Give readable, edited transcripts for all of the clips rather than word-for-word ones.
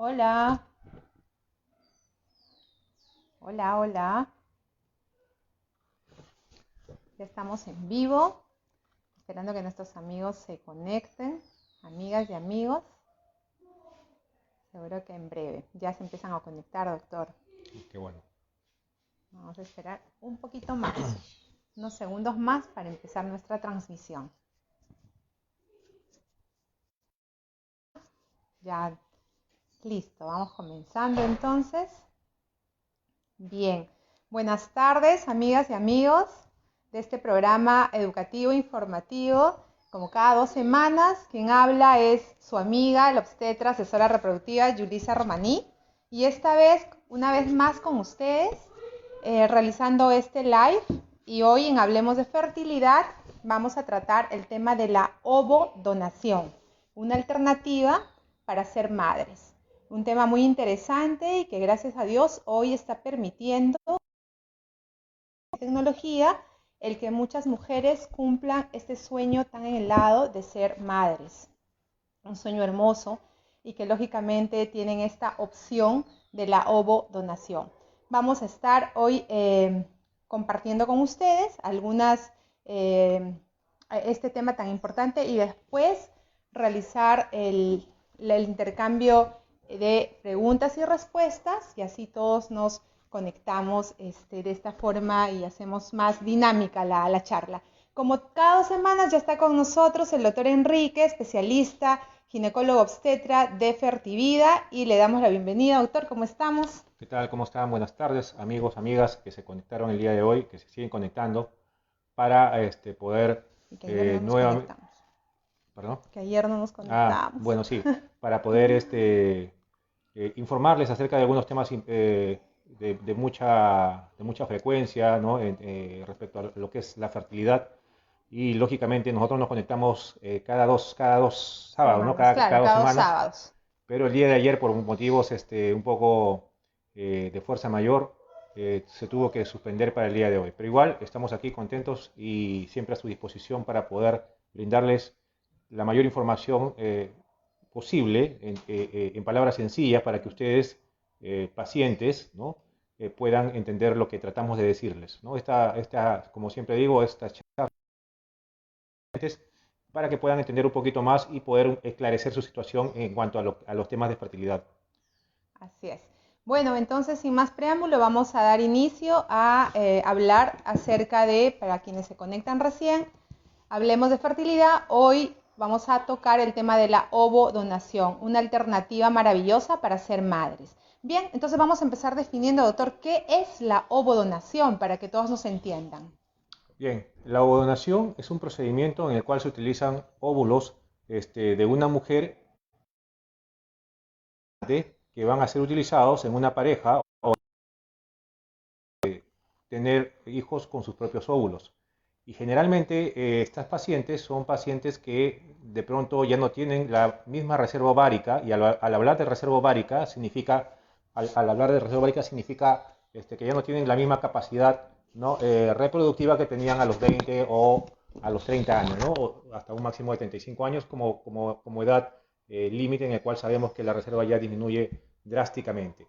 Hola, hola, hola. Ya estamos en vivo, esperando que nuestros amigos se conecten, amigas y amigos. Seguro que en breve ya se empiezan a conectar, doctor. Qué bueno. Vamos a esperar un poquito más, unos segundos más para empezar nuestra transmisión. Ya, listo, vamos comenzando entonces. Bien, buenas tardes, amigas y amigos de este programa educativo informativo. Como cada 2 semanas, quien habla es su amiga, la obstetra, asesora reproductiva, Yulisa Romaní. Y esta vez, una vez más con ustedes, realizando este live. Y hoy en Hablemos de Fertilidad vamos a tratar el tema de la ovodonación, una alternativa para ser madres. Un tema muy interesante y que gracias a Dios hoy está permitiendo la tecnología el que muchas mujeres cumplan este sueño tan anhelado de ser madres. Un sueño hermoso y que lógicamente tienen esta opción de la ovodonación. Vamos a estar hoy compartiendo con ustedes este tema tan importante y después realizar el intercambio de preguntas y respuestas y así todos nos conectamos de esta forma y hacemos más dinámica la charla. Como cada 2 semanas ya está con nosotros el doctor Enrique, especialista, ginecólogo obstetra de Fertivida, y le damos la bienvenida, doctor, ¿cómo estamos? ¿Qué tal? ¿Cómo están? Buenas tardes, amigos, amigas que se conectaron el día de hoy, que se siguen conectando para poder Y que ayer no nos nuevamente, conectamos. perdón. Que ayer no nos conectamos. Bueno, sí, para poder informarles acerca de algunos temas de mucha frecuencia, ¿no? Respecto a lo que es la fertilidad. Y lógicamente nosotros nos conectamos cada dos sábados, ¿no? Semanas, claro, Cada dos cada dos semanas. sábados. Pero el día de ayer, por motivos un poco de fuerza mayor, se tuvo que suspender para el día de hoy. Pero igual estamos aquí contentos y siempre a su disposición para poder brindarles la mayor información posible en palabras sencillas para que ustedes, pacientes, ¿no? Puedan entender lo que tratamos de decirles, ¿no? Como siempre digo, esta charla para que puedan entender un poquito más y poder esclarecer su situación en cuanto a los temas de fertilidad. Así es. Bueno, entonces sin más preámbulo vamos a dar inicio a hablar acerca de, para quienes se conectan recién, hablemos de fertilidad. Hoy vamos a tocar el tema de la ovodonación, una alternativa maravillosa para ser madres. Bien, entonces vamos a empezar definiendo, doctor, ¿qué es la ovodonación para que todos nos entiendan? Bien, la ovodonación es un procedimiento en el cual se utilizan óvulos de una mujer que van a ser utilizados en una pareja o tener hijos con sus propios óvulos. Y generalmente estas pacientes son pacientes que de pronto ya no tienen la misma reserva ovárica, y al hablar de reserva ovárica significa, al hablar de reserva ovárica significa que ya no tienen la misma capacidad, ¿no? Reproductiva que tenían a los 20 o a los 30 años, ¿no? O hasta un máximo de 35 años como edad límite en el cual sabemos que la reserva ya disminuye drásticamente.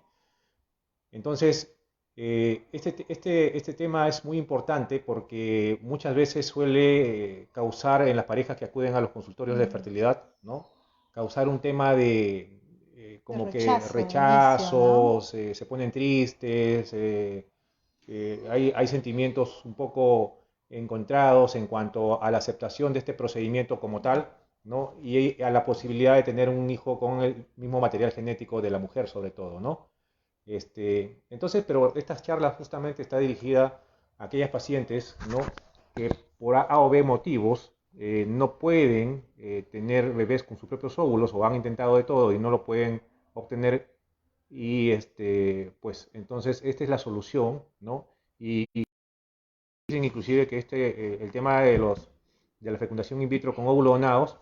Entonces, este tema es muy importante porque muchas veces suele causar en las parejas que acuden a los consultorios de fertilidad, ¿no? Causar un tema de De como que rechazo, inicio, ¿no? rechazo, se ponen tristes, hay sentimientos un poco encontrados en cuanto a la aceptación de este procedimiento como tal, ¿no? Y a la posibilidad de tener un hijo con el mismo material genético de la mujer, sobre todo, ¿no? Entonces, pero estas charlas justamente está dirigida a aquellas pacientes, ¿no? Que por A o B motivos no pueden tener bebés con sus propios óvulos o han intentado de todo y no lo pueden obtener, y pues entonces esta es la solución, ¿no? Y dicen inclusive que el tema de la fecundación in vitro con óvulos donados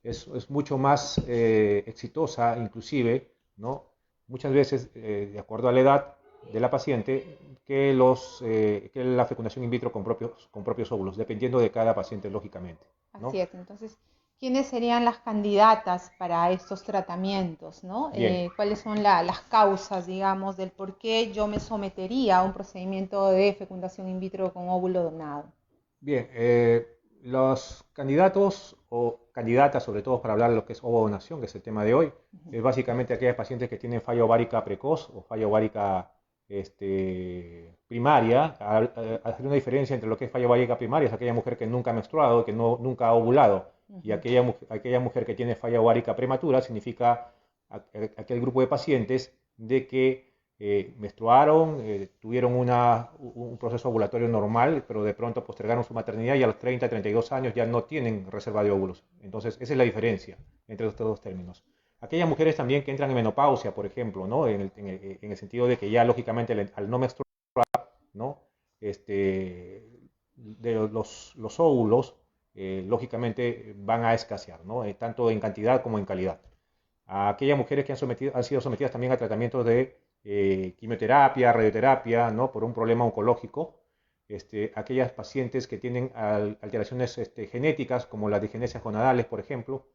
es mucho más exitosa, inclusive, ¿no? Muchas veces, de acuerdo a la edad de la paciente, que la fecundación in vitro con propios óvulos, dependiendo de cada paciente, lógicamente, Así ¿no? es, entonces ¿quiénes serían las candidatas para estos tratamientos, ¿no? ¿Cuáles son las causas, digamos, del por qué yo me sometería a un procedimiento de fecundación in vitro con óvulo donado? Bien, los candidatos o candidatas, sobre todo para hablar de lo que es ovodonación, que es el tema de hoy, es básicamente aquellas pacientes que tienen falla ovárica precoz o falla ovárica primaria. Hacer una diferencia entre lo que es falla ovárica primaria es aquella mujer que nunca ha menstruado, que nunca ha ovulado, y aquella mujer que tiene falla ovárica prematura significa aquel grupo de pacientes de que menstruaron, tuvieron un proceso ovulatorio normal, pero de pronto postergaron su maternidad y a los 30, 32 años ya no tienen reserva de óvulos. Entonces, esa es la diferencia entre estos dos términos. Aquellas mujeres también que entran en menopausia, por ejemplo, ¿no? En el sentido de que ya lógicamente al no menstruar, ¿no? Los óvulos, lógicamente van a escasear, ¿no? Tanto en cantidad como en calidad. A aquellas mujeres que han sido sometidas también a tratamientos de quimioterapia, radioterapia, ¿no? Por un problema oncológico, aquellas pacientes que tienen alteraciones genéticas, como las disgenesias gonadales, por ejemplo,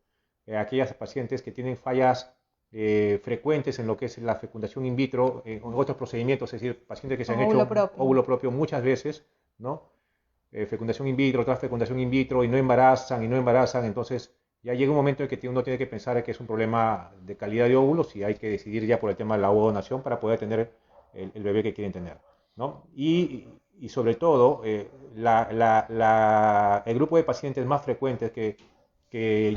aquellas pacientes que tienen fallas frecuentes en lo que es la fecundación in vitro, en otros procedimientos, es decir, pacientes que se han hecho óvulo propio muchas veces, ¿no? Fecundación in vitro, tras fecundación in vitro, y no embarazan, entonces ya llega un momento en que uno tiene que pensar que es un problema de calidad de óvulos y hay que decidir ya por el tema de la ovodonación para poder tener el bebé que quieren tener, ¿no? Y sobre todo, el grupo de pacientes más frecuentes que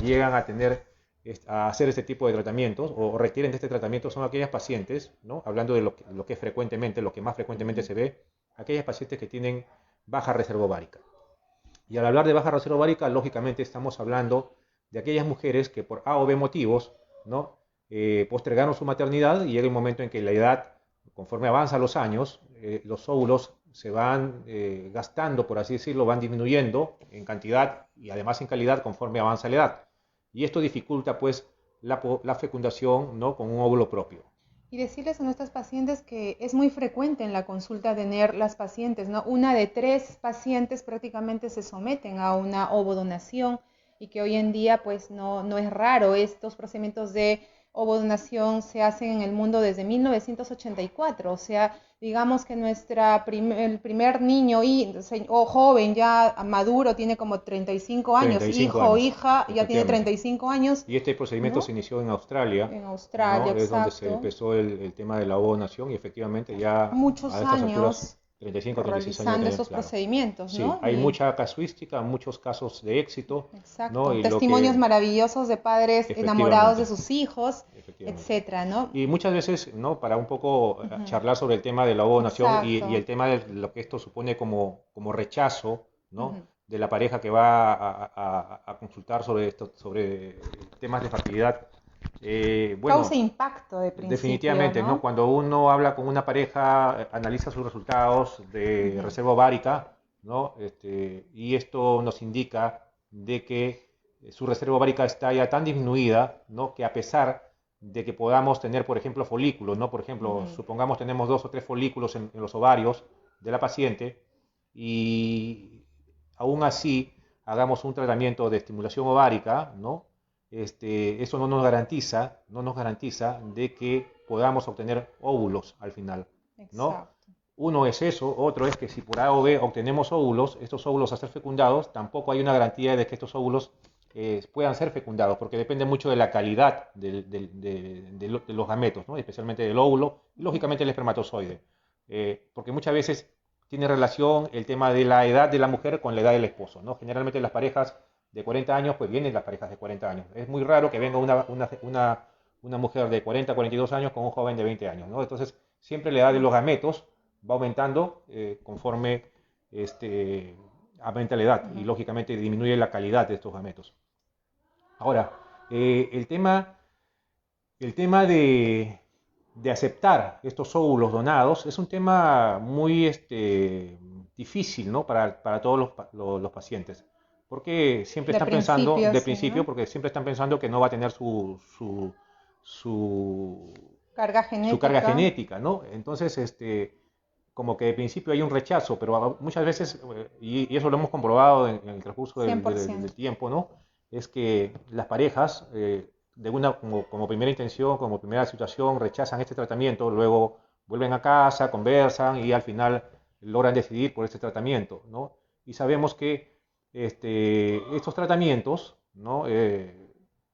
llegan a hacer este tipo de tratamientos o requieren de este tratamiento son aquellas pacientes, ¿no? Hablando de lo que es frecuentemente, lo que más frecuentemente se ve, aquellas pacientes que tienen baja reserva ovárica. Y al hablar de baja reserva ovárica, lógicamente estamos hablando de aquellas mujeres que por A o B motivos, ¿no? Postergaron su maternidad y llega un momento en que la edad, conforme avanzan los años, los óvulos se van gastando, por así decirlo, van disminuyendo en cantidad y además en calidad conforme avanza la edad. Y esto dificulta pues la fecundación, ¿no? Con un óvulo propio. Y decirles a nuestras pacientes que es muy frecuente en la consulta tener las pacientes, ¿no? Una de 3 pacientes prácticamente se someten a una ovodonación y que hoy en día pues no es raro. Estos procedimientos de ovodonación se hacen en el mundo desde 1984, o sea, digamos que el primer niño o joven ya maduro tiene como 35 años, 35 hijo años, o hija ya tiene 35 años. Y este procedimiento, ¿no?, se inició en Australia. En Australia, ¿no? Es donde se exacto. empezó el tema de la ovodonación y efectivamente ya Muchos a estas años alturas, 35 o 36 años. realizando esos Claro, procedimientos, sí, ¿no? hay mucha casuística, muchos casos de éxito, Exacto, ¿no? Y testimonios maravillosos de padres enamorados de sus hijos, etcétera, ¿no? Y muchas veces, ¿no? Para un poco charlar sobre el tema de la ovodonación y el tema de lo que esto supone como rechazo, ¿no? De la pareja que va a consultar sobre temas de fertilidad. Bueno, causa impacto de principio, definitivamente, ¿no? Cuando uno habla con una pareja, analiza sus resultados de reserva ovárica, ¿no? Y esto nos indica de que su reserva ovárica está ya tan disminuida, ¿no? Que a pesar de que podamos tener, por ejemplo, folículos, ¿no? Por ejemplo, supongamos tenemos 2 o 3 folículos en los ovarios de la paciente y aún así hagamos un tratamiento de estimulación ovárica, ¿no? Eso no nos garantiza de que podamos obtener óvulos al final, ¿no? Exacto. Uno es eso, otro es que si por A o B obtenemos óvulos, estos óvulos a ser fecundados, tampoco hay una garantía de que estos óvulos puedan ser fecundados, porque depende mucho de la calidad de los gametos, ¿no? Especialmente del óvulo y lógicamente el espermatozoide, porque muchas veces tiene relación el tema de la edad de la mujer con la edad del esposo, ¿no? Generalmente las parejas de 40 años, pues vienen las parejas de 40 años. Es muy raro que venga una mujer de 40, 42 años con un joven de 20 años, ¿no? Entonces, siempre la edad de los gametos va aumentando conforme aumenta la edad y lógicamente disminuye la calidad de estos gametos. Ahora, el tema de aceptar estos óvulos donados es un tema muy difícil, ¿no? Para todos los pacientes. Porque siempre están pensando, de principio, porque siempre están pensando que no va a tener su carga genética, ¿no? Entonces, como que de principio hay un rechazo, pero muchas veces, y eso lo hemos comprobado en el transcurso del tiempo, ¿no? es que las parejas, como primera intención, como primera situación, rechazan este tratamiento, luego vuelven a casa, conversan y al final logran decidir por este tratamiento, ¿no? Y sabemos que estos tratamientos, ¿no?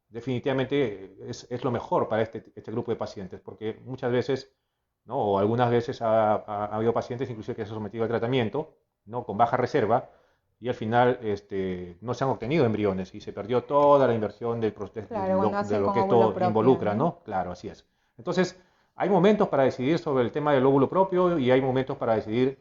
Definitivamente es lo mejor para este grupo de pacientes, porque muchas veces, ¿no? O algunas veces ha habido pacientes incluso que se han sometido al tratamiento, ¿no? Con baja reserva y al final no se han obtenido embriones y se perdió toda la inversión Claro, bueno, de hacen lo con que óvulo esto propio, involucra, ¿no? ¿no? Claro, así es. Entonces, hay momentos para decidir sobre el tema del óvulo propio y hay momentos para decidir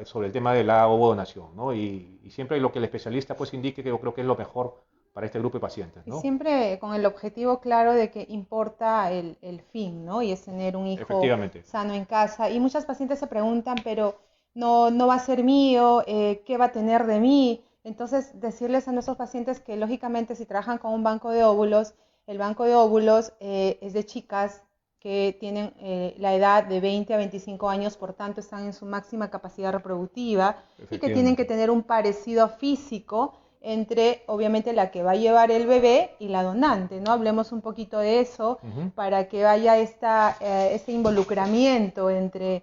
sobre el tema de la ovodonación, ¿no? Y siempre lo que el especialista pues indique, que yo creo que es lo mejor para este grupo de pacientes, Y ¿no? siempre con el objetivo claro de que importa el fin, ¿no? Y es tener un hijo Efectivamente. sano en casa. Y muchas pacientes se preguntan, pero no va a ser mío, ¿qué va a tener de mí? Entonces, decirles a nuestros pacientes que lógicamente si trabajan con un banco de óvulos, el banco de óvulos es de chicas que tienen la edad de 20 a 25 años, por tanto están en su máxima capacidad reproductiva y que tienen que Efectivamente. tener un parecido físico entre obviamente la que va a llevar el bebé y la donante, ¿no? Hablemos un poquito de eso Ujú. para que vaya este involucramiento entre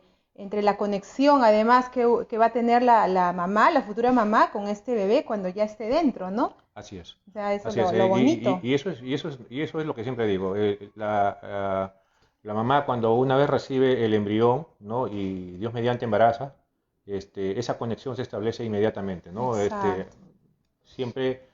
la conexión además que va a tener la mamá, la futura mamá con este bebé cuando ya esté dentro, ¿no? Así es. O sea, eso es Así es. lo bonito. Y eso es lo que siempre digo. La mamá cuando una vez recibe el embrión, ¿no? Y Dios mediante embaraza, esa conexión se establece inmediatamente, ¿no? Exacto. Siempre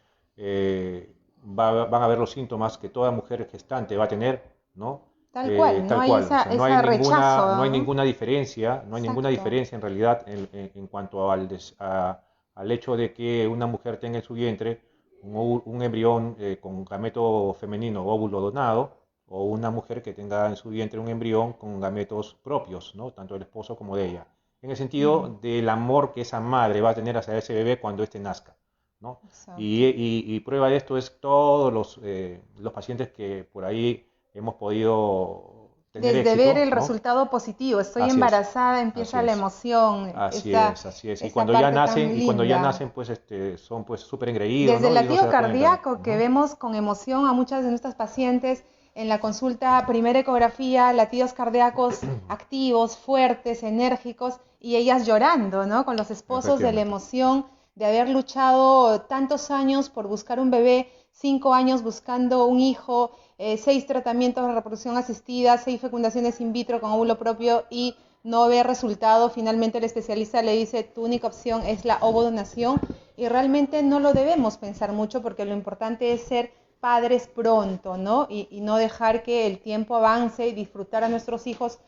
van a ver los síntomas que toda mujer gestante va a tener, ¿no? Tal cual, no Tal hay cual. O sea, esa rechazo, no hay ¿no? ninguna diferencia, no hay ninguna Exacto. diferencia en realidad en cuanto al hecho de que una mujer tenga en su vientre un embrión con gameto femenino, óvulo donado, o una mujer que tenga en su vientre un embrión con gametos propios, ¿no? Tanto del esposo como de ella. En el Ujú. sentido del amor que esa madre va a tener hacia ese bebé cuando éste nazca, ¿no? Exacto. Y prueba de esto es todos los pacientes que por ahí hemos podido tener Desde ver éxito, el ¿no? resultado positivo, estoy Así es, embarazada, así empieza la es. emoción, Así es, así es. esa parte tan Y cuando ya linda. nacen, pues son pues súper engreídos, Desde el ¿no? Y uno se latido da cuenta. cardíaco que Ujú. vemos con emoción a muchas de nuestras pacientes en la consulta primera ecografía, latidos cardíacos activos, fuertes, enérgicos y ellas llorando, ¿no? Con los esposos de la Efectivamente. emoción de haber luchado tantos años por buscar un bebé, 5 años buscando un hijo, 6 tratamientos de reproducción asistida, 6 fecundaciones in vitro con óvulo propio y no ver resultado. Finalmente el especialista le dice, tu única opción es la ovodonación y realmente no lo debemos pensar mucho porque lo importante es ser padres pronto, ¿no? Y no dejar que el tiempo avance y disfrutar a nuestros hijos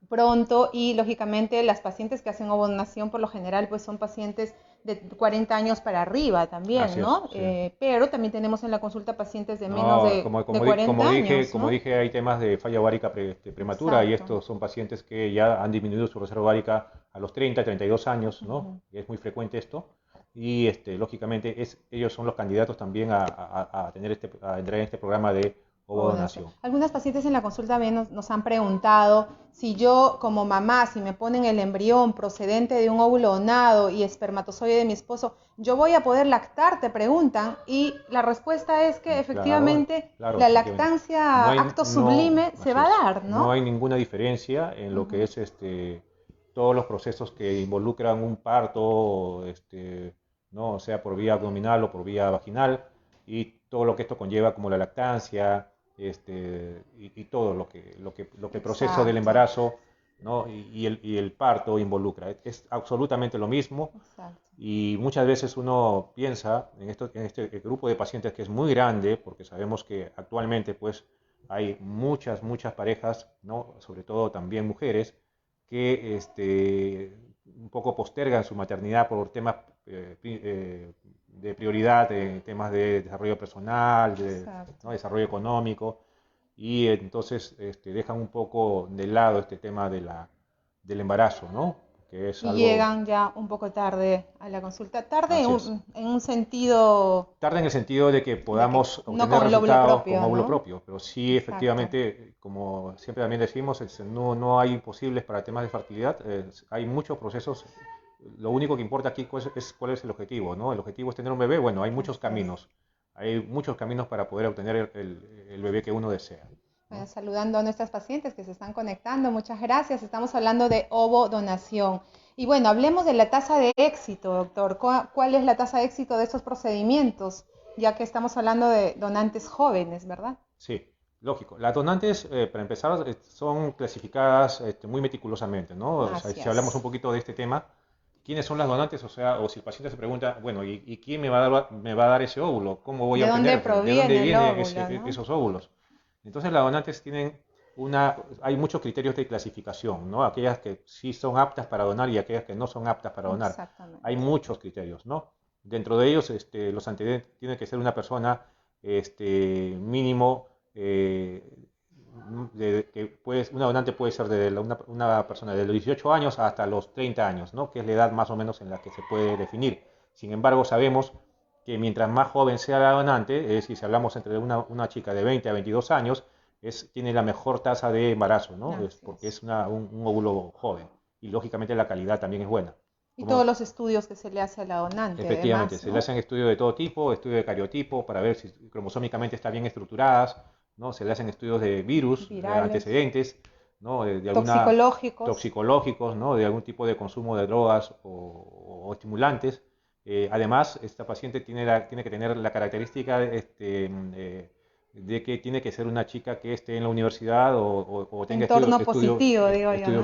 pronto y lógicamente las pacientes que hacen ovodonación por lo general pues son pacientes de 40 años para arriba también, Así es, ¿no? sí. Pero también tenemos en la consulta pacientes de menos No, de 40 años, como ¿no? dije, hay temas de falla ovárica prematura y Exacto. estos son pacientes que ya han disminuido su reserva ovárica a los 30, 32 años, ¿no? Ujú. Es muy frecuente esto. Y lógicamente ellos son los candidatos también a a entrar en este programa de Ovodonación. ovodonación. Algunas pacientes en la consulta también nos han preguntado si yo como mamá, si me ponen el embrión procedente de un óvulo donado y espermatozoide de mi esposo, yo voy a poder lactar, te preguntan. Y la respuesta es que Claro, efectivamente claro, la efectivamente. lactancia, acto sublime, se Así va a es. dar, No ¿no? hay ninguna diferencia en lo que Ujú. es todos los procesos que involucran un parto, no sea por vía abdominal o por vía vaginal, y todo lo que esto conlleva como la lactancia, y todo lo que el proceso del Exacto, embarazo, ¿no? Y el parto involucra. Es absolutamente lo mismo. exacto. Y muchas veces uno piensa en este grupo de pacientes que es muy grande, porque sabemos que actualmente pues hay muchas parejas, ¿no? Sobre todo también mujeres, que un poco postergan su maternidad por temas de prioridad, temas de desarrollo personal, Exacto. ¿no? Desarrollo económico, y entonces dejan un poco de lado este tema del embarazo, ¿no? Que es Y algo. llegan ya un poco tarde a la consulta. Tarde Así es. en un sentido Tarda en el sentido de que de que podamos no obtener con el óvulo resultados con propio, óvulo ¿no? propio, pero sí Exacto. efectivamente, como siempre también decimos, no hay imposibles para temas de fertilidad, hay muchos procesos, lo único que importa aquí cuál es el objetivo, ¿no? El objetivo es tener un bebé, bueno, hay muchos Así es. caminos, hay muchos caminos para poder obtener el bebé que uno desea, Bueno, ¿no? saludando a nuestras pacientes que se están conectando, muchas gracias. Estamos hablando de ovodonación. Y bueno, hablemos de la tasa de éxito, doctor. ¿Cuál es la tasa de éxito de estos procedimientos? Ya que estamos hablando de donantes jóvenes, ¿verdad? Sí, lógico. Las donantes, para empezar, son clasificadas muy meticulosamente, ¿no? O sea, Así si hablamos un es. poquito de este tema, ¿quiénes son las donantes? O sea, o si el paciente se pregunta, bueno, ¿y quién me va a dar ese óvulo? ¿Cómo voy a ¿De dónde obtener? ¿De dónde proviene el vienen óvulo, no? esos óvulos? Entonces, las donantes hay muchos criterios de clasificación, ¿no? Aquellas que sí son aptas para donar y aquellas que no son aptas para donar. Hay Exactamente. muchos criterios, ¿no? Dentro de ellos, los antecedentes tiene que ser una persona, mínimo, una donante puede ser una persona de los 18 años hasta los 30 años, ¿no? Que es la edad más o menos en la que se puede definir. Sin embargo, sabemos que mientras más joven sea la donante, es decir, si hablamos entre una chica de 20 a 22 años, tiene la mejor tasa de embarazo, ¿no? Así Porque es. es un óvulo joven y lógicamente la calidad también es buena. Y Como todos los estudios que se le hace a la donante, Efectivamente, además, se le ¿no? hacen estudios de todo tipo, estudios de cariotipo para ver si cromosómicamente están bien estructuradas, ¿no? Se le hacen estudios de virus, de Virales, antecedentes, ¿no? De alguna toxicológicos. toxicológicos, ¿no? De algún tipo de consumo de drogas o estimulantes. Además, esta paciente tiene que tener la característica de que tiene que ser una chica que esté en la universidad o tenga Entorno positivo, digo yo, ¿no?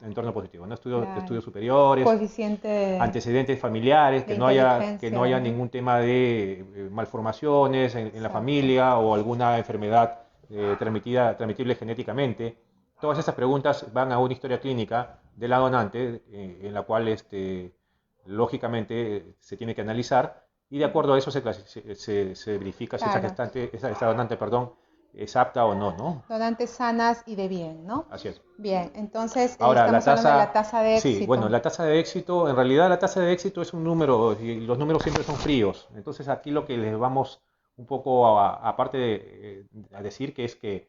entorno positivo, ¿no? Claro. Estudios superiores, Coeficiente antecedentes familiares, de que no inteligencia, haya ¿no? ningún tema de malformaciones en la Exacto. familia o alguna enfermedad transmitible genéticamente. Todas esas preguntas van a una historia clínica de la donante, en la cual lógicamente se tiene que analizar y de acuerdo a eso se verifica si esa Claro. gestante, esa donante, perdón, es apta o no, ¿no? Donantes sanas y de bien, ¿no? Así es. Bien, entonces Ahora, la estamos hablando de la tasa, tasa de sí, bueno, éxito. la tasa de éxito, en realidad la tasa de éxito es un número y los números siempre son fríos. Entonces aquí lo que les vamos un poco aparte a decir que es que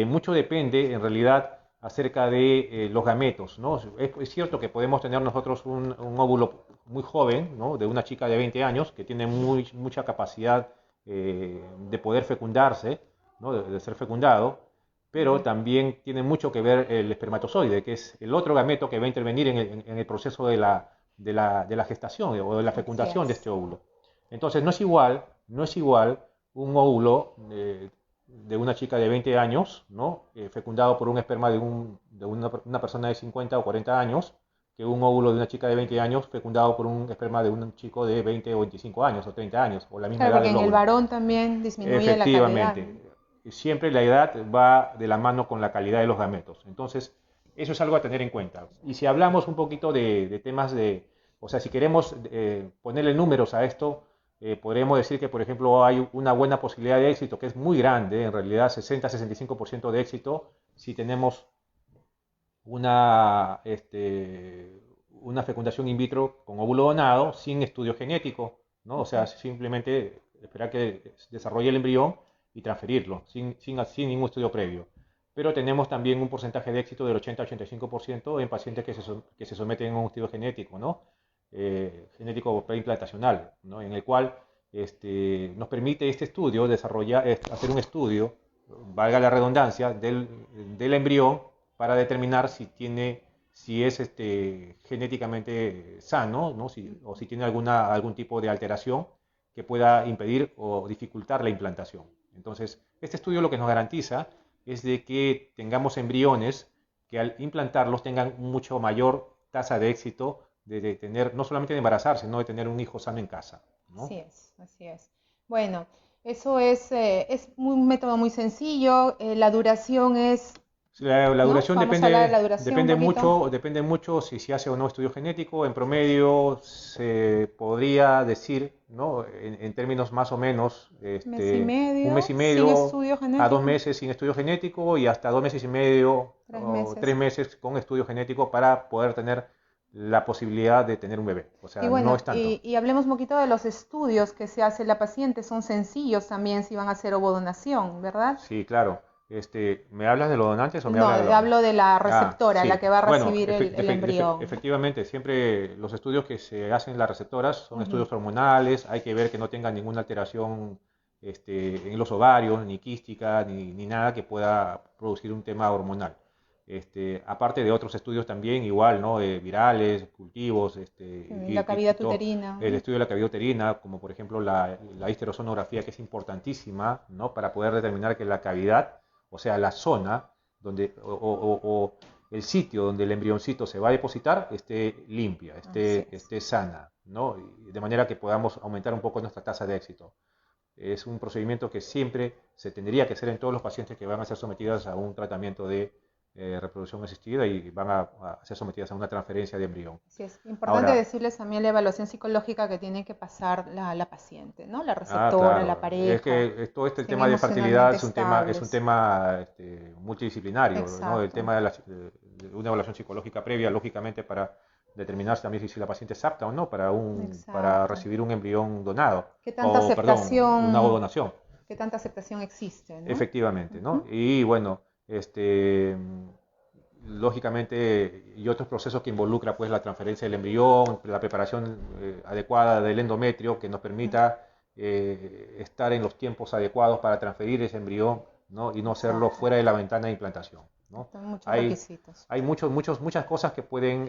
mucho depende en realidad acerca de los gametos, ¿no? Es cierto que podemos tener nosotros un óvulo muy joven, ¿no? De una chica de 20 años que tiene mucha capacidad de poder fecundarse, ¿no? De ser fecundado, pero Ujú. también tiene mucho que ver el espermatozoide, que es el otro gameto que va a intervenir en el proceso de la gestación o de la Así fecundación de es. este óvulo. Entonces no es igual un óvulo de una chica de 20 años, ¿no? Fecundado por un esperma de una persona de 50 o 40 años, que un óvulo de una chica de 20 años fecundado por un esperma de un chico de 20 o 25 años o 30 años, o la misma Claro, edad porque del en el óvulo. varón también disminuye la calidad, ¿no? Efectivamente, siempre la edad va de la mano con la calidad de los gametos. Entonces, eso es algo a tener en cuenta. Y si hablamos un poquito de temas o sea, si queremos ponerle números a esto, podremos decir que, por ejemplo, hay una buena posibilidad de éxito, que es muy grande, en realidad 60-65% de éxito, si tenemos una fecundación in vitro con óvulo donado sin estudio genético, ¿no? O sea, Ujú. simplemente esperar que desarrolle el embrión y transferirlo, sin ningún estudio previo. Pero tenemos también un porcentaje de éxito del 80-85% en pacientes que se someten a un estudio genético, ¿no? Genético preimplantacional, ¿no? En el cual nos permite este estudio hacer un estudio, valga la redundancia, del embrión para determinar si es genéticamente sano, ¿no? O si tiene algún tipo de alteración que pueda impedir o dificultar la implantación. Entonces, este estudio lo que nos garantiza es de que tengamos embriones que al implantarlos tengan mucho mayor tasa de éxito de tener, no solamente de embarazarse, sino de tener un hijo sano en casa, ¿no? Así es, así es. Bueno, eso es un método muy sencillo. La duración es, La ¿no? duración Vamos a hablar de depende, la duración un depende poquito. mucho, depende mucho si se hace o no estudio genético. En promedio se podría decir, ¿no? En términos más o menos, Mes y un mes medio y sin medio estudio a dos genético, meses sin estudio genético y hasta 2 meses y medio tres o meses. 3 meses con estudio genético para poder tener la posibilidad de tener un bebé. O Y sea, no bueno, es tanto. y hablemos un poquito de los estudios que se hace la paciente. Son sencillos también si van a hacer ovodonación, ¿verdad? Sí, claro. ¿Me hablas de los donantes o me No, hablas de los...? hablo de la Ah, receptora, la sí. que va a Bueno, recibir el embrión. efectivamente, siempre los estudios que se hacen en las receptoras son Ujú, estudios hormonales, hay que ver que no tengan ninguna alteración en los ovarios, ni quística, ni nada que pueda producir un tema hormonal. Aparte de otros estudios también, igual, ¿no? Virales, cultivos, la y cavidad todo. uterina, El ¿no? estudio de la cavidad uterina, como por ejemplo la histerosonografía, que es importantísima, ¿no? Para poder determinar que la cavidad, o sea, la zona donde, o el sitio donde el embrioncito se va a depositar esté limpia, Así es. esté sana, ¿no? De manera que podamos aumentar un poco nuestra tasa de éxito. Es un procedimiento que siempre se tendría que hacer en todos los pacientes que van a ser sometidos a un tratamiento de reproducción asistida y van a ser sometidas a una transferencia de embrión. Sí, es importante Ahora, decirles también la evaluación psicológica que tiene que pasar la paciente, ¿no? La ah, receptora, la claro. Es pareja, que todo este estén tema de fertilidad emocionalmente es un estables. tema multidisciplinario, ¿no? El Exacto, tema de una evaluación psicológica previa, lógicamente, para determinar también si la paciente es apta o no para exacto. recibir un embrión donado, ¿Qué tanta o perdón, una aceptación, donación. qué tanta aceptación existe, ¿no? Efectivamente, ¿no? Ujú. Y bueno, lógicamente, y otros procesos que involucra pues la transferencia del embrión, la preparación adecuada del endometrio que nos permita estar en los tiempos adecuados para transferir ese embrión, ¿no? Y no hacerlo Exacto. fuera de la ventana de implantación, ¿no? Son muchos Hay, requisitos. hay muchas cosas que pueden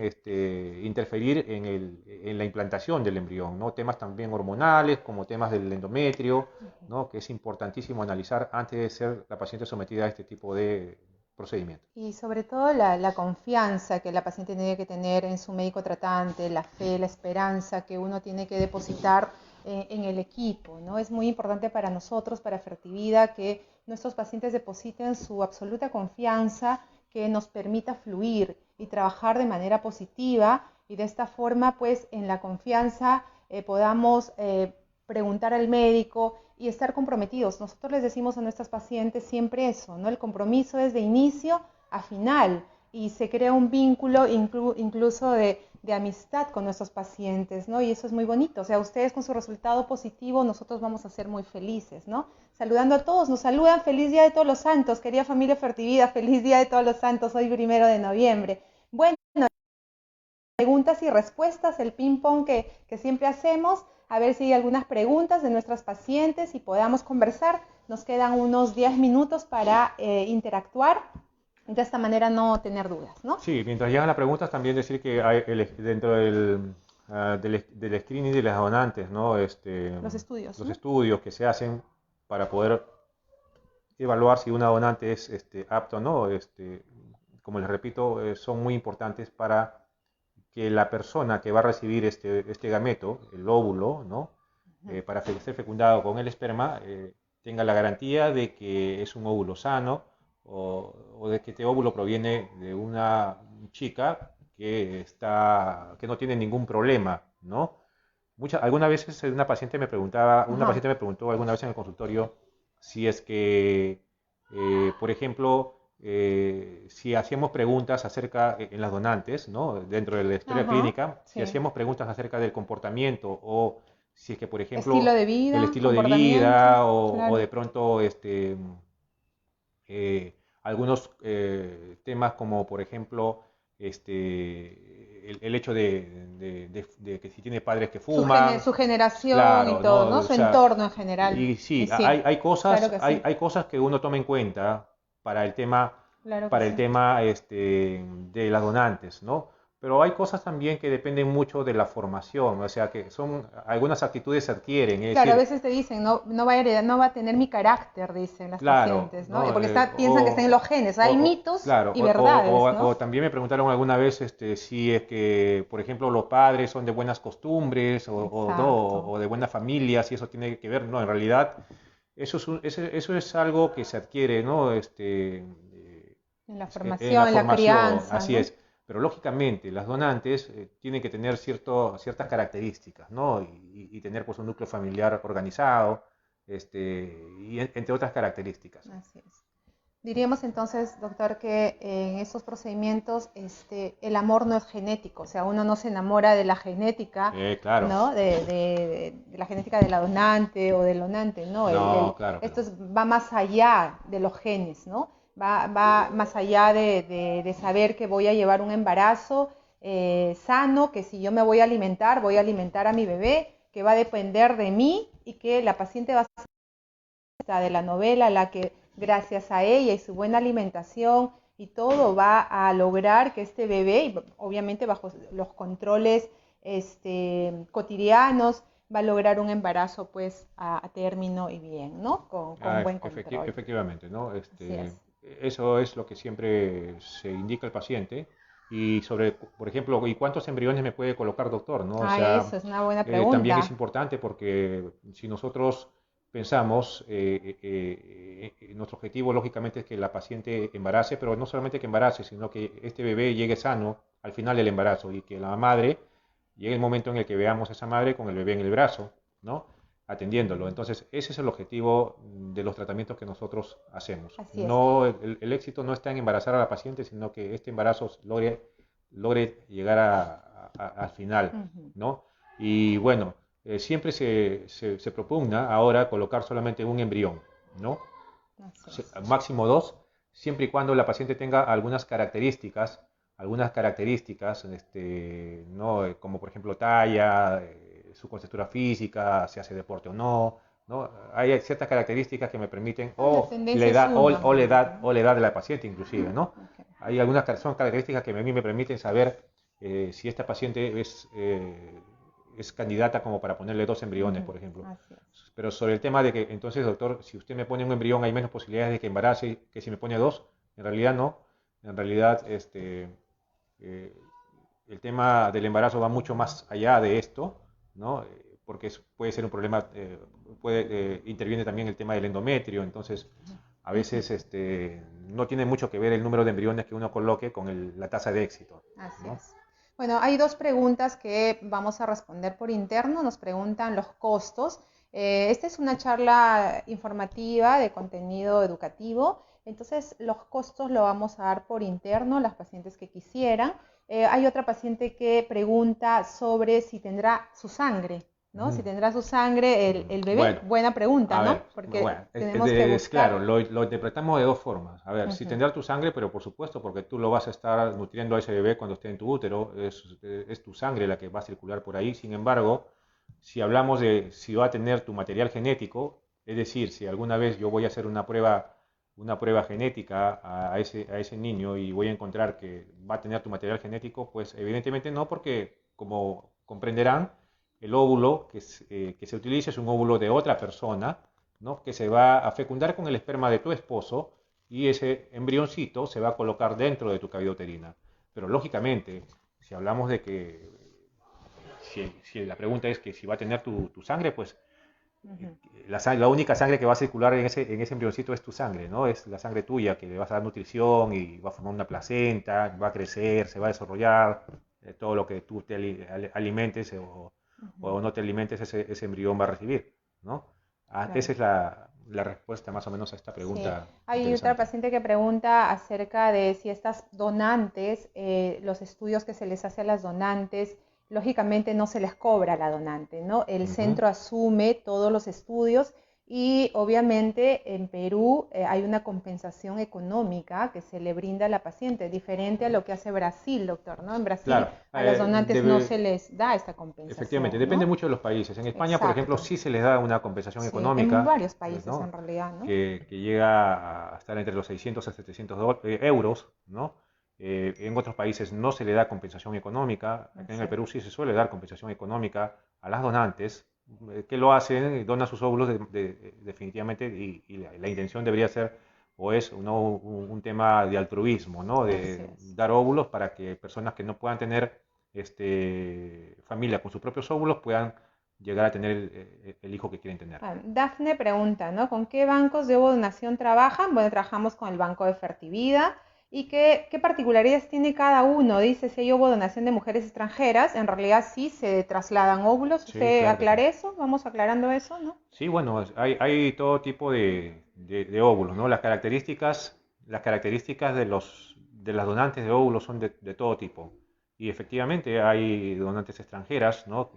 interferir en la implantación del embrión, ¿no? Temas también hormonales, como temas del endometrio, ¿no? Que es importantísimo analizar antes de ser la paciente sometida a este tipo de procedimiento. Y sobre todo la confianza que la paciente tiene que tener en su médico tratante, la fe, la esperanza que uno tiene que depositar en el equipo, ¿no? Es muy importante para nosotros, para Fertivida, que nuestros pacientes depositen su absoluta confianza que nos permita fluir y trabajar de manera positiva y de esta forma, pues, en la confianza podamos preguntar al médico y estar comprometidos. Nosotros les decimos a nuestras pacientes siempre eso, ¿no? El compromiso es de inicio a final y se crea un vínculo incluso de amistad con nuestros pacientes, ¿no? Y eso es muy bonito. O sea, ustedes con su resultado positivo, nosotros vamos a ser muy felices, ¿no? Saludando a todos, nos saludan, feliz Día de Todos los Santos, querida familia Fertivida, feliz Día de Todos los Santos, hoy 1 de noviembre. Bueno, preguntas y respuestas, el ping-pong que siempre hacemos, a ver si hay algunas preguntas de nuestras pacientes y podamos conversar. Nos quedan unos 10 minutos para interactuar y de esta manera no tener dudas, ¿no? Sí, mientras llegan las preguntas, también decir que dentro del screening de las donantes, ¿no? Los estudios, Los ¿no? estudios que se hacen para poder evaluar si una donante es apta o no, como les repito, son muy importantes para que la persona que va a recibir este gameto, el óvulo, ¿no? Para ser fecundado con el esperma, tenga la garantía de que es un óvulo sano o de que este óvulo proviene de una chica que no tiene ningún problema, ¿no? Algunas veces una Ajá. paciente me preguntó alguna vez en el consultorio si es que, por ejemplo, si hacíamos preguntas acerca, en las donantes, ¿no? Dentro de la historia Ajá, clínica, si sí. hacíamos preguntas acerca del comportamiento o si es que, por Estilo ejemplo, de el vida, estilo de comportamiento, vida o claro. de pronto algunos temas como, por ejemplo, el hecho de que si tiene padres que fuman, Su generación y claro, todo, ¿no? ¿no? O Su sea, entorno en general. y Y sí, sí, claro que sí, hay cosas que uno toma en cuenta para el tema, claro que para el sí. tema de las donantes, ¿no? Pero hay cosas también que dependen mucho de la formación, o sea, que son, algunas actitudes se adquieren, es Claro, a decir, veces te dicen, no va a heredar, no va a tener mi carácter, dicen las claro, pacientes, ¿no? ¿no? Porque piensan que están en los genes. Hay mitos Claro, y verdades, ¿no? o también me preguntaron alguna vez si es que, por ejemplo, los padres son de buenas costumbres no, Exacto. o de buena familia, si eso tiene que ver, no, en realidad eso es algo que se adquiere, ¿no? En la En la formación, en la formación, crianza, así ¿no? es. Pero lógicamente las donantes tienen que tener ciertas características, ¿no? Y tener pues un núcleo familiar organizado, entre otras características. Así es. Diríamos entonces, doctor, que en estos procedimientos el amor no es genético, o sea, uno no se enamora de la genética, Claro. ¿no? De la genética de la donante o del donante, ¿no? No, claro que Esto no. va más allá de los genes, ¿no? Va más allá de saber que voy a llevar un embarazo sano, que si yo me voy a alimentar a mi bebé, que va a depender de mí y que la paciente va a de la novela, la que gracias a ella y su buena alimentación y todo va a lograr que este bebé, y obviamente bajo los controles cotidianos, va a lograr un embarazo pues a término y bien, ¿no? Con buen control. Efectivamente, ¿no? Así es. Eso es lo que siempre se indica al paciente. Y sobre, por ejemplo, ¿y cuántos embriones me puede colocar, doctor? ¿No? O Ah, sea, eso es una buena también es pregunta. importante porque si nosotros pensamos, nuestro objetivo lógicamente es que la paciente embarace, pero no solamente que embarace, sino que este bebé llegue sano al final del embarazo y que la madre llegue el momento en el que veamos a esa madre con el bebé en el brazo, ¿no? Atendiéndolo. Entonces, ese es el objetivo de los tratamientos que nosotros hacemos. Así es. No, el éxito no está en embarazar a la paciente, sino que este embarazo logre llegar al final, Ujú. ¿no? Y bueno, siempre se propugna ahora colocar solamente un embrión, ¿no? Así es. Máximo dos, siempre y cuando la paciente tenga algunas características, ¿no? Como por ejemplo talla, su contextura física, si hace deporte o no, ¿no? Hay ciertas características que me permiten, La o la tendencia es edad, uno, ¿no? o la edad de la paciente inclusive, ¿no? Okay. Hay algunas son características que a mí me permiten saber si esta paciente es candidata como para ponerle dos embriones, Ujú. por ejemplo. Así es. Pero sobre el tema de que, entonces, doctor, si usted me pone un embrión hay menos posibilidades de que embarace que si me pone dos. En realidad no. En realidad, eh, el tema del embarazo va mucho más allá de esto, ¿no? Porque puede ser un problema, interviene también el tema del endometrio, entonces a veces no tiene mucho que ver el número de embriones que uno coloque con la tasa de éxito, Así ¿no? es. Bueno, hay dos preguntas que vamos a responder por interno. Nos preguntan los costos. Esta es una charla informativa de contenido educativo. Entonces, los costos lo vamos a dar por interno, las pacientes que quisieran. Hay otra paciente que pregunta sobre si tendrá su sangre, ¿no? Si tendrá su sangre el bebé. Bueno, Buena pregunta, a ¿no? ver, Porque bueno, tenemos que claro, buscar. lo interpretamos de dos formas. A ver, si Ujú. tendrá tu sangre, pero por supuesto, porque tú lo vas a estar nutriendo a ese bebé cuando esté en tu útero, es tu sangre la que va a circular por ahí. Sin embargo, si hablamos de si va a tener tu material genético, es decir, si alguna vez yo voy a hacer una prueba genética a ese niño y voy a encontrar que va a tener tu material genético, pues evidentemente no, porque como comprenderán, el óvulo que se utiliza es un óvulo de otra persona, ¿no? Que se va a fecundar con el esperma de tu esposo y ese embrioncito se va a colocar dentro de tu cavidad uterina. Pero lógicamente, si hablamos de que, si la pregunta es que si va a tener tu sangre, pues Ujú. la única sangre que va a circular en ese embrioncito es tu sangre, ¿no? Es la sangre tuya que le vas a dar nutrición y va a formar una placenta, va a crecer, se va a desarrollar, todo lo que tú te alimentes Ujú. o no te alimentes, ese embrión va a recibir, ¿no? Claro. Esa es la respuesta más o menos a esta Sí, pregunta hay otra interesante. paciente que pregunta acerca de si estas donantes, los estudios que se les hace a las donantes, lógicamente no se les cobra a la donante, ¿no? El Ujú. centro asume todos los estudios y obviamente en Perú hay una compensación económica que se le brinda a la paciente, diferente a lo que hace Brasil, doctor, ¿no? En Brasil Claro, a las donantes no se les da esta efectivamente, compensación, depende ¿no? mucho de los países. En España, por ejemplo, Exacto. sí se les da una compensación Sí, en económica, varios países en ¿no? realidad, ¿no? Que llega a estar entre los 600 a 700 euros, ¿no? En otros países no se le da compensación económica. Acá en Así el es. Perú sí se suele dar compensación económica a las donantes, que lo hacen, donan sus óvulos definitivamente y la intención debería ser o es ¿no? un tema de altruismo, ¿no? Así De es. dar óvulos para que personas que no puedan tener familia con sus propios óvulos puedan llegar a tener el hijo que quieren tener. Dafne pregunta, ¿no? ¿Con qué bancos de donación trabajan? Bueno, trabajamos con el Banco de Fertivida. ¿Y qué particularidades tiene cada uno? Dice, si hay donación de mujeres extranjeras, en realidad sí se trasladan óvulos. Sí, ¿Usted claro que sí. aclare eso? Vamos aclarando eso, ¿no? Sí, bueno, hay todo tipo de óvulos, ¿no? Las características las características de las donantes de óvulos son de todo tipo. Y efectivamente hay donantes extranjeras, ¿no?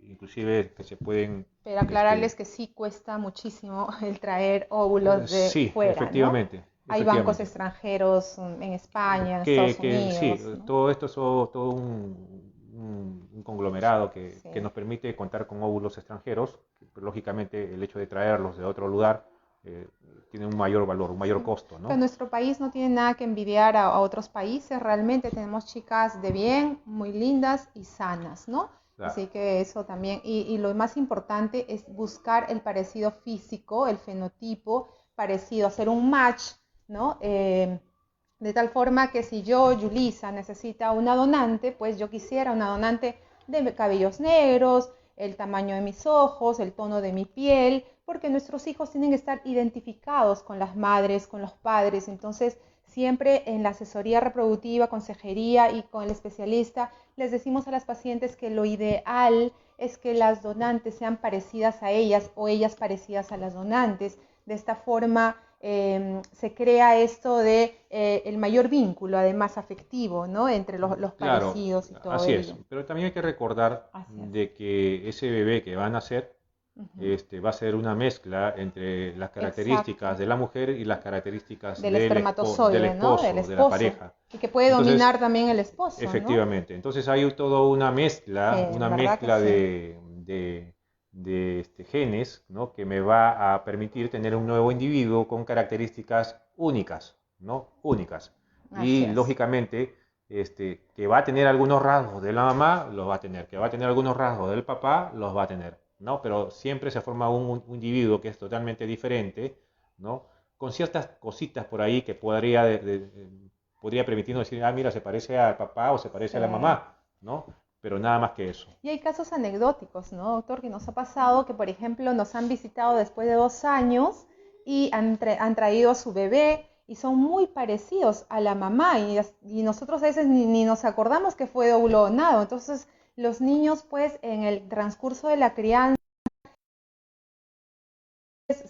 Inclusive que se pueden... Pero aclararles que sí cuesta muchísimo el traer óvulos de sí, fuera, ¿no? efectivamente, Hay bancos efectivamente. extranjeros en España, en Estados Sí, Unidos, ¿no? todo esto es todo un conglomerado que Sí. nos permite contar con óvulos extranjeros. Lógicamente, el hecho de traerlos de otro lugar eh, tiene un mayor valor, un mayor Sí, costo, pero ¿no? nuestro país no tiene nada que envidiar a otros países, realmente tenemos chicas de bien, muy lindas y sanas, ¿no? Claro, Así que eso también, y lo más importante es buscar el parecido físico, el fenotipo parecido, hacer un match, ¿no? De tal forma que si yo, Yulisa, necesita una donante, pues yo quisiera una donante de cabellos negros, el tamaño de mis ojos, el tono de mi piel, porque nuestros hijos tienen que estar identificados con las madres, con los padres. Entonces, siempre en la asesoría reproductiva, consejería y con el especialista, les decimos a las pacientes que lo ideal es que las donantes sean parecidas a ellas o ellas parecidas a las donantes. De esta forma se crea esto de el mayor vínculo, además afectivo, ¿no? Entre los claro, parecidos y todo así es. ello. Pero también hay que recordar Así es. de que ese bebé que van a nacer Ujú. va a ser una mezcla entre las Exacto. características de la mujer y las características Del del espermatozoide, ¿no? Del esposo, de la esposo. pareja. Y que puede Entonces, dominar también el esposo, ¿no? efectivamente, entonces hay toda Sí, una en verdad que mezcla sí. de genes, ¿no? Que me va a permitir tener un nuevo individuo con características únicas, ¿no? Únicas. Así Y es. lógicamente, que va a tener algunos rasgos de la mamá, los va a tener, que va a tener algunos rasgos del papá, los va a tener, ¿no? Pero siempre se forma un individuo que es totalmente diferente, ¿no? Con ciertas cositas por ahí que podría permitirnos decir, ah, mira, se parece al papá o se parece a la Sí. mamá, ¿no? Pero nada más que eso. Y hay casos anecdóticos, ¿no, doctor? Que nos ha pasado que, por ejemplo, nos han visitado después de 2 años y han traído a su bebé y son muy parecidos a la mamá y nosotros a veces ni nos acordamos que fue óvulo donado. Entonces, los niños, pues, en el transcurso de la crianza,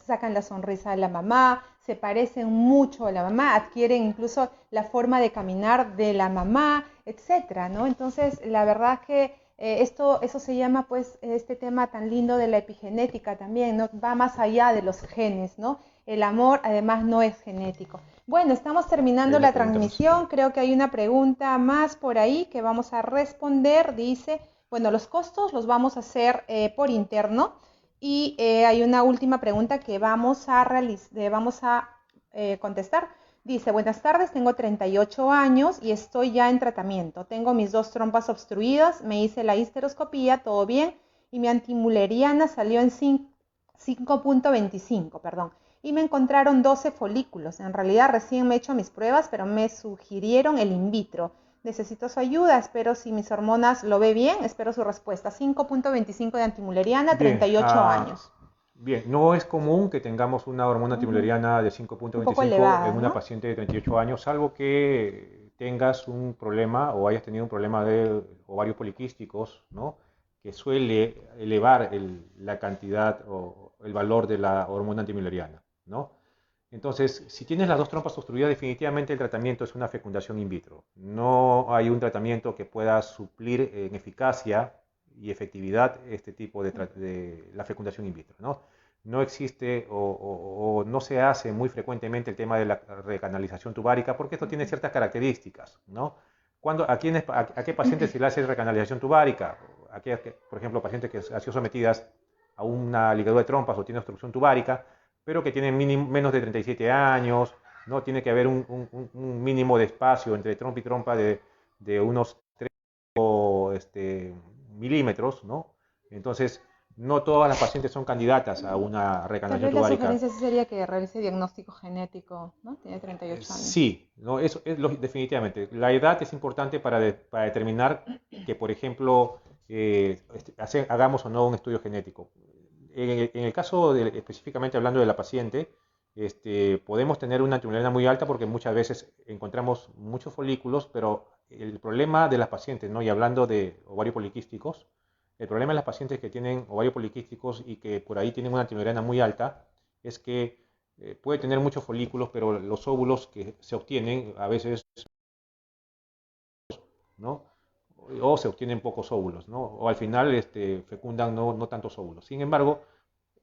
sacan la sonrisa de la mamá, se parecen mucho a la mamá, adquieren incluso la forma de caminar de la mamá, etcétera, ¿no? Entonces, la verdad que eso se llama, pues, este tema tan lindo de la epigenética también, ¿no? Va más allá de los genes, ¿no? El amor, además, no es genético. Bueno, estamos Hay terminando una la pregunta más. transmisión. Creo que hay una pregunta más por ahí que vamos a responder. Dice, bueno, los costos los vamos a hacer por interno. Y hay una última pregunta que vamos a contestar. Dice, buenas tardes, tengo 38 años y estoy ya en tratamiento. Tengo mis 2 trompas obstruidas, me hice la histeroscopía, todo bien, y mi antimuleriana salió en 5.25, perdón. Y me encontraron 12 folículos. En realidad recién me he hecho mis pruebas, pero me sugirieron el in vitro. Necesito su ayuda, espero si mis hormonas lo ve bien, espero su respuesta. 5.25 de antimuleriana, Bien, 38 años. bien, no es común que tengamos una hormona Ujú. antimuleriana de Un poco 5.25 elevada, en una ¿no? paciente de 38 años, salvo que tengas un problema o hayas tenido un problema de ovarios poliquísticos, ¿no? Que suele elevar la cantidad o el valor de la hormona antimuleriana, ¿no? Entonces, si tienes las dos trompas obstruidas, definitivamente el tratamiento es una fecundación in vitro. No hay un tratamiento que pueda suplir en eficacia y efectividad este tipo de la fecundación in vitro, ¿no? No existe o no se hace muy frecuentemente el tema de la recanalización tubárica porque esto tiene Ujú. ciertas características, ¿no? A qué pacientes se le hace recanalización tubárica? Por ejemplo, pacientes que han sido sometidas a una ligadura de trompas o tienen obstrucción tubárica, pero que tienen menos de 37 años, ¿no? Tiene que haber un mínimo de espacio entre trompa y trompa de unos 3 milímetros, ¿no? Entonces, no todas las pacientes son candidatas a una Tal recanalización vez la tubárica. sugerencia sí sería que realice diagnóstico genético, ¿no? Tiene 38 años. Sí, ¿no? Eso es definitivamente. La edad es importante para determinar que, por ejemplo, hagamos o no un estudio genético. En el caso específicamente hablando de la paciente, podemos tener una antimuleriana muy alta porque muchas veces encontramos muchos folículos, pero el problema de las pacientes, ¿no? Y hablando de ovarios poliquísticos, el problema de las pacientes que tienen ovarios poliquísticos y que por ahí tienen una antimuleriana muy alta es que puede tener muchos folículos, pero los óvulos que se obtienen a veces, ¿no? O se obtienen pocos óvulos, ¿no? O al final fecundan no tantos óvulos. Sin embargo,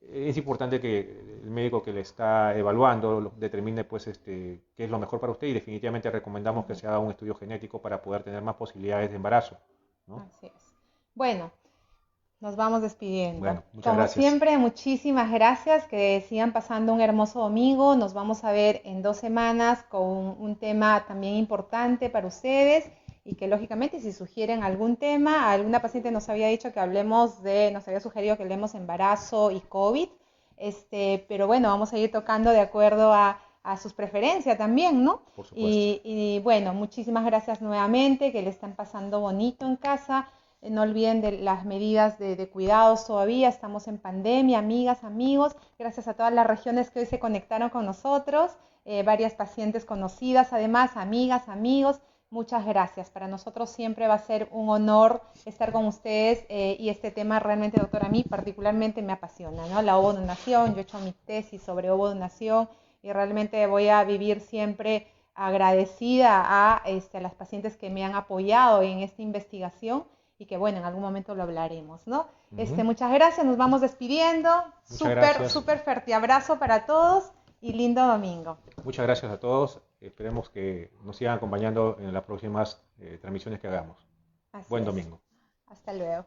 es importante que el médico que le está evaluando determine pues qué es lo mejor para usted, y definitivamente recomendamos que Ujú. se haga un estudio genético para poder tener más posibilidades de embarazo, ¿no? Así es. Bueno, nos vamos despidiendo. Bueno, muchas Como gracias. siempre, muchísimas gracias. Que sigan pasando un hermoso domingo. Nos vamos a ver en 2 semanas con un tema también importante para ustedes. Y que lógicamente si sugieren algún tema, alguna paciente nos había dicho que hablemos nos había sugerido que hablemos embarazo y COVID. Pero bueno, vamos a ir tocando de acuerdo a sus preferencias también, ¿no? Por supuesto. Y bueno, muchísimas gracias nuevamente, que le están pasando bonito en casa. No olviden de las medidas de cuidados todavía, estamos en pandemia, amigas, amigos. Gracias a todas las regiones que hoy se conectaron con nosotros, varias pacientes conocidas, además, amigas, amigos. Muchas gracias. Para nosotros siempre va a ser un honor estar con ustedes, y este tema realmente, doctora, a mí particularmente me apasiona, ¿no? La ovodonación, yo he hecho mi tesis sobre ovodonación y realmente voy a vivir siempre agradecida a las pacientes que me han apoyado en esta investigación y que bueno, en algún momento lo hablaremos, ¿no? Ujú. Muchas gracias, nos vamos despidiendo. Muchas Súper, gracias. súper fuerte abrazo para todos y lindo domingo. Muchas gracias a todos. Esperemos que nos sigan acompañando en las próximas transmisiones que hagamos. Así Buen es. domingo. Hasta luego.